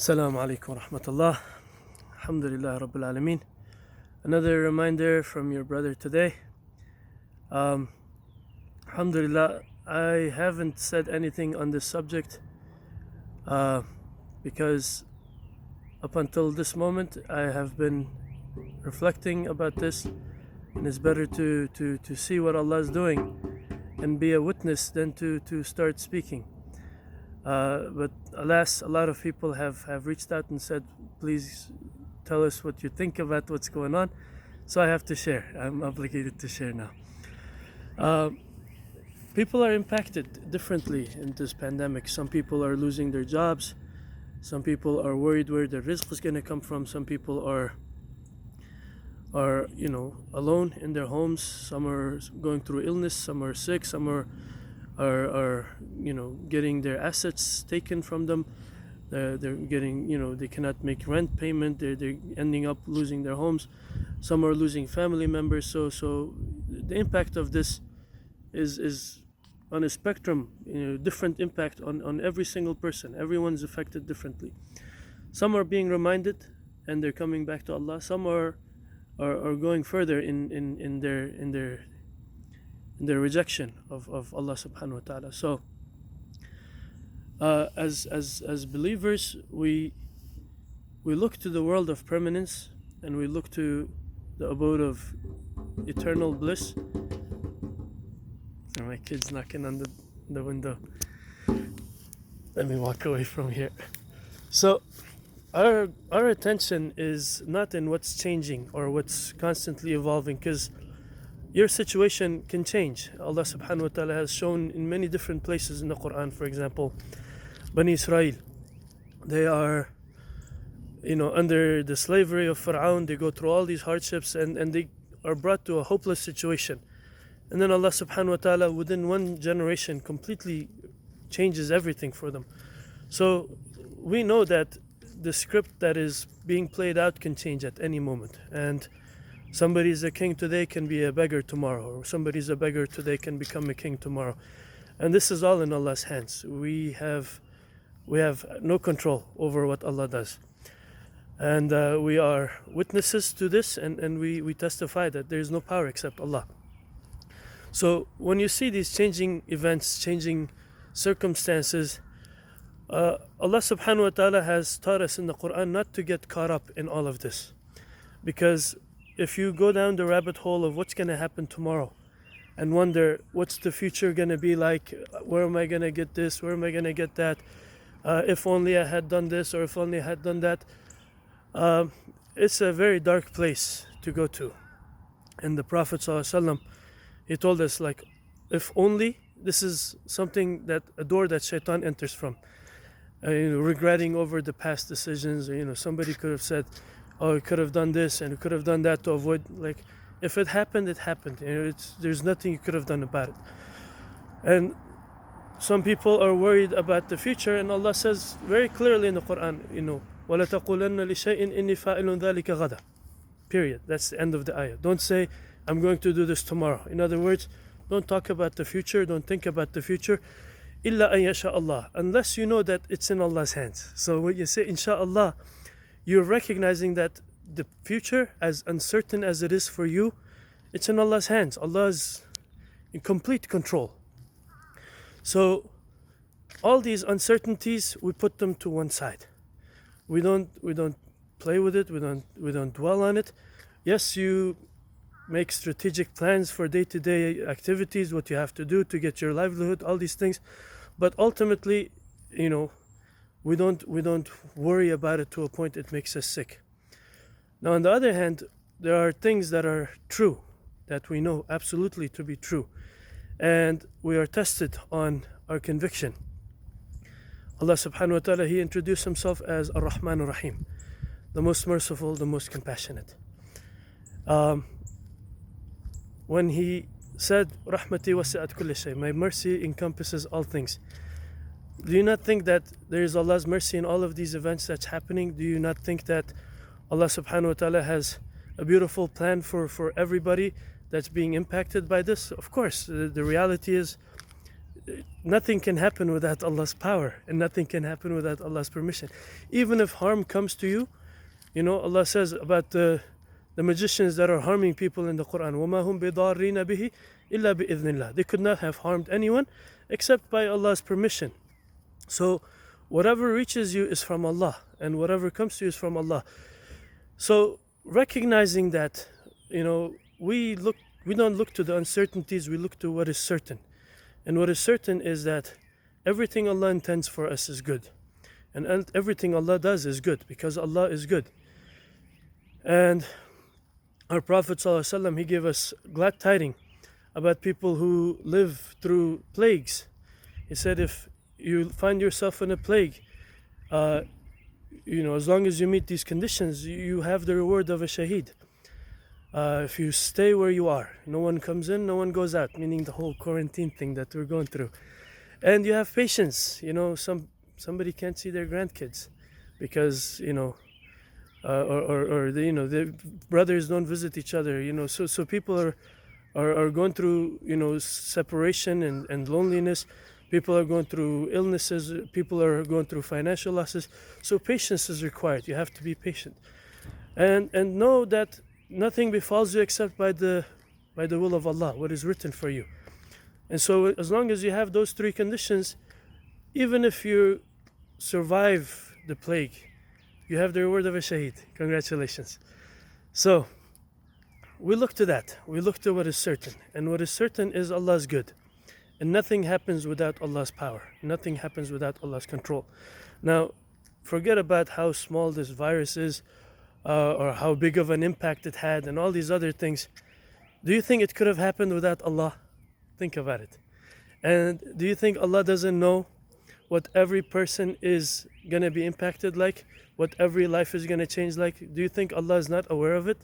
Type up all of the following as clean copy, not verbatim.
Assalamu alaikum wa rahmatullah. Alhamdulillah Rabbil Alameen. Another reminder from your brother today. Um, Alhamdulillah, I haven't said anything on this subject because up until this moment I have been reflecting about this, and it's better to see what Allah is doing and be a witness than to start speaking. But alas, a lot of people have reached out and said, please tell us what you think about what's going on. So I have to share. I'm obligated to share now. People are impacted differently in this pandemic. Some people are losing their jobs. Some people are worried where their rizq is going to come from. Some people are alone in their homes. Some are going through illness. Some are sick. Some are getting their assets taken from them. They're getting, they cannot make rent payment. They're ending up losing their homes. Some are losing family members. So the impact of this is on a spectrum, different impact on every single person. Everyone's affected differently. Some are being reminded and they're coming back to Allah. Some are going further in their rejection of Allah subhanahu wa ta'ala. So as believers, we look to the world of permanence, and we look to the abode of eternal bliss. My kid's knocking on the window. Let me walk away from here. So our attention is not in what's changing or what's constantly evolving, because your situation can change. Allah subhanahu wa ta'ala has shown in many different places in the Quran. For example, Bani Israel, they are under the slavery of Fir'aun. They go through all these hardships and they are brought to a hopeless situation. And then Allah subhanahu wa ta'ala within one generation completely changes everything for them. So we know that the script that is being played out can change at any moment. And somebody's a king today can be a beggar tomorrow, or somebody's a beggar today can become a king tomorrow. And this is all in Allah's hands. We have no control over what Allah does. And we are witnesses to this, and we testify that there is no power except Allah. So when you see these changing events, changing circumstances, Allah subhanahu wa ta'ala has taught us in the Quran not to get caught up in all of this. Because if you go down the rabbit hole of what's going to happen tomorrow and wonder what's the future going to be like, where am I going to get this, where am I going to get that, if only I had done this, or if only I had done that, it's a very dark place to go to. And the Prophet ﷺ, he told us, like, if only, this is something that a door that shaitan enters from, regretting over the past decisions. Somebody could have said, oh, you could have done this and you could have done that to avoid, like, if it happened, it happened. There's nothing you could have done about it. And some people are worried about the future, and Allah says very clearly in the Quran, وَلَا تَقُولَنَّ لِشَيْءٍ إِنِّي فَاعِلٌ ذَلِكَ غَدًا. Period. That's the end of the ayah. Don't say, I'm going to do this tomorrow. In other words, don't talk about the future, don't think about the future. إِلَّا أَن يَشَاءَ اللَّهُ, unless you know that it's in Allah's hands. So when you say inshaAllah, you're recognizing that the future, as uncertain as it is for you, it's in Allah's hands. Allah is in complete control. So all these uncertainties, we put them to one side. We don't play with it. We don't dwell on it. Yes, you make strategic plans for day-to-day activities, what you have to do to get your livelihood, all these things. But ultimately, we don't worry about it to a point it makes us sick. Now, on the other hand, there are things that are true, that we know absolutely to be true, and we are tested on our conviction. Allah subhanahu wa ta'ala, He introduced Himself as Ar-Rahman Ar-Rahim, the most merciful, the most compassionate. When He said, Rahmati wasi'at kulli shay, my mercy encompasses all things. Do you not think that there is Allah's mercy in all of these events that's happening? Do you not think that Allah subhanahu wa ta'ala has a beautiful plan for everybody that's being impacted by this? Of course, the reality is nothing can happen without Allah's power, and nothing can happen without Allah's permission. Even if harm comes to you, Allah says about the magicians that are harming people in the Quran, وَمَا هُمْ بِضَارِّينَ بِهِ إِلَّا بِإِذْنِ اللَّهِ. They could not have harmed anyone except by Allah's permission. So whatever reaches you is from Allah, and whatever comes to you is from Allah. So recognizing that, we don't look to the uncertainties, we look to what is certain. And what is certain is that everything Allah intends for us is good. And everything Allah does is good, because Allah is good. And our Prophet ﷺ, he gave us glad tidings about people who live through plagues. He said, if you find yourself in a plague, as long as you meet these conditions, you have the reward of a shaheed. If you stay where you are, no one comes in, no one goes out, meaning the whole quarantine thing that we're going through. And you have patience. Somebody can't see their grandkids because, the brothers don't visit each other, so people are going through, separation and loneliness. People are going through illnesses, people are going through financial losses. So patience is required. You have to be patient. And know that nothing befalls you except by the will of Allah, what is written for you. And so as long as you have those three conditions, even if you survive the plague, you have the reward of a shaheed. Congratulations. So we look to that. We look to what is certain. And what is certain is Allah is good. And nothing happens without Allah's power. Nothing happens without Allah's control. Now, forget about how small this virus is, or how big of an impact it had, and all these other things. Do you think it could have happened without Allah? Think about it. And do you think Allah doesn't know what every person is going to be impacted like? What every life is going to change like? Do you think Allah is not aware of it?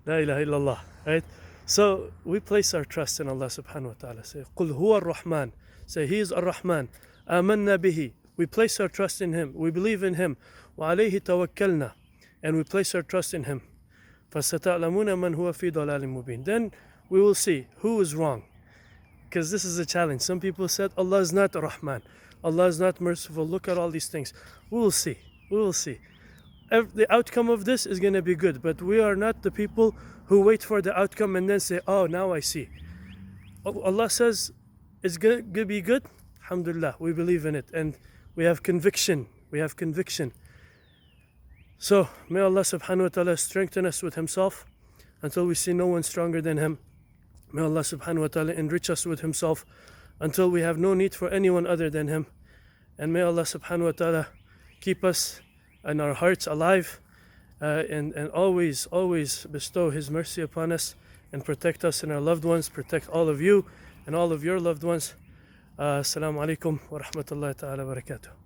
La ilaha illallah, right? So we place our trust in Allah subhanahu wa ta'ala. Say, قُلْ هُوَ الرَّحْمَنِ. Say, He is Ar-Rahman. آمَنَّا بِهِ. We place our trust in Him. We believe in Him. وَعَلَيْهِ تَوَكَّلْنَا. And we place our trust in Him. فَسَتَعْلَمُونَ مَنْ هُوَ فِي ضَلَالٍ مُبِينٍ. Then we will see who is wrong. Because this is a challenge. Some people said Allah is not Rahman. Allah is not merciful. Look at all these things. We will see. We will see. The outcome of this is going to be good. But we are not the people who wait for the outcome and then say, oh, now I see. Allah says it's going to be good. Alhamdulillah, we believe in it. And we have conviction. We have conviction. So may Allah subhanahu wa ta'ala strengthen us with Himself until we see no one stronger than Him. May Allah subhanahu wa ta'ala enrich us with Himself until we have no need for anyone other than Him. And may Allah subhanahu wa ta'ala keep us and our hearts alive, and always bestow His mercy upon us and protect us and our loved ones, protect all of you and all of your loved ones. Assalamu alaikum wa rahmatullahi ta'ala wa barakatuh.